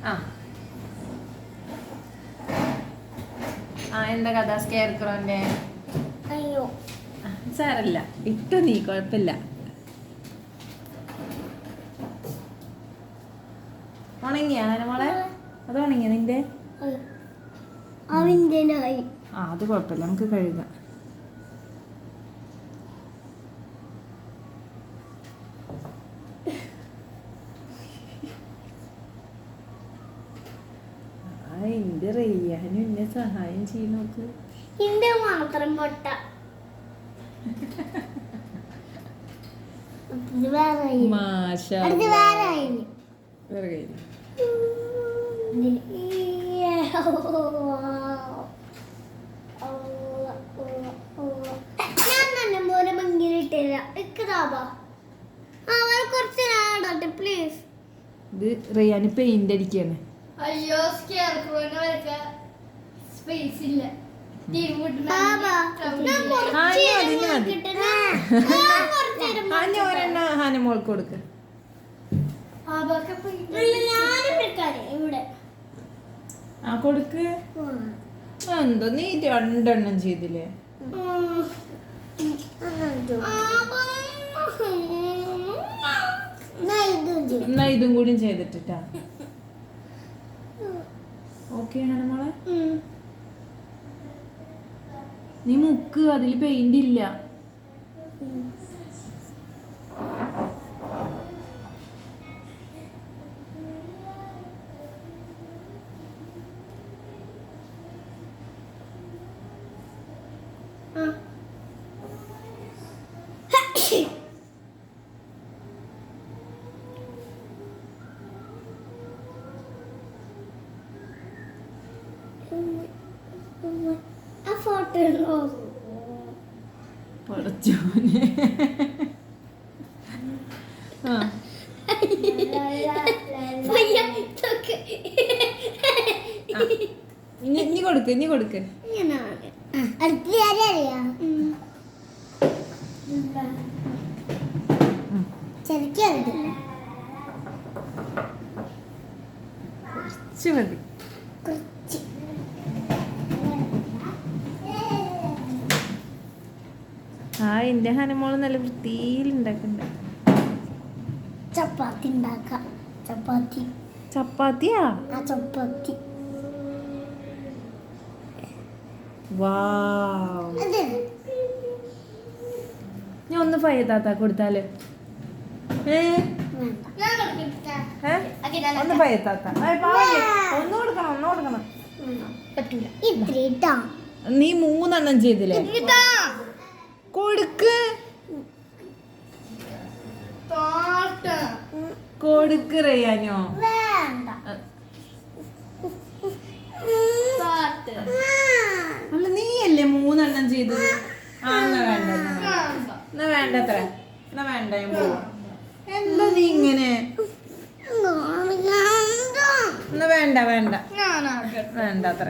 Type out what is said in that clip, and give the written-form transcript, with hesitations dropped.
ആ ആ എന്താ കഥ സ്കെയർ ക്രോന്റെ? അയ്യോ സാരല്ല, ഇട്ടോ നീ കുഴപ്പമില്ല. ഉണങ്ങിയ മോളെ? അത് ഉണങ്ങിയ നിന്റെ? ആ അത് കുഴപ്പമില്ല, നമുക്ക് കഴുകാം. എന്റെ റയ്യാനും എന്നെ സഹായം ചെയ്യും. നോക്ക് ഇന്റെ മാത്രം പൊട്ട ഇത് റയ്യാന് പെയിന്റ് അടിക്കാണ്. അയ്യോ സ്പേസ് ഇല്ല. ഹാനമോൾക്ക് കൊടുക്ക. ആ കൊടുക്ക്. എന്തോ നീ രണ്ടെണ്ണം ചെയ്തില്ലേ? എന്നാ ഇതും കൂടി ചെയ്തിട്ടാ. ഓക്കെ ഹാനമോളെ, നീ മുക്ക്, അതിൽ പെയിന്റ് ഇല്ല. പടച്ചോനെ. നീ കൊടുക്ക്, നീ കൊടുക്ക്. കുറച്ച് മതി. ആ എന്റെ ഹനുമോള് നല്ല വൃത്തിയിൽ ഉണ്ടാക്കണ്ട. ചപ്പാത്തി ഉണ്ടാക്കാം. ചപ്പാത്തി. ചപ്പാത്തിയാ? ചപ്പാത്തി. വാവ്. ഞാൻ ഒന്ന് ഫയത്താത്ത കൊടുത്താല് ഒന്ന് ഫയത്താത്ത. ഒന്ന് കൊടുക്കണം, ഒന്ന് കൊടുക്കണം. നീ 3 എണ്ണം ചെയ്തില്ലേ? കൊടുക്ക് കൊടുക്ക് റയ്യാനോ. അല്ല നീയല്ലേ 3 എണ്ണം ചെയ്തത്. എന്നാ വേണ്ട, എന്നാ വേണ്ടത്ര, എന്നാ വേണ്ട, ഞാൻ പോവാ. എന്താ നീ ഇങ്ങനെ? എന്നാ വേണ്ട വേണ്ട വേണ്ട അത്ര.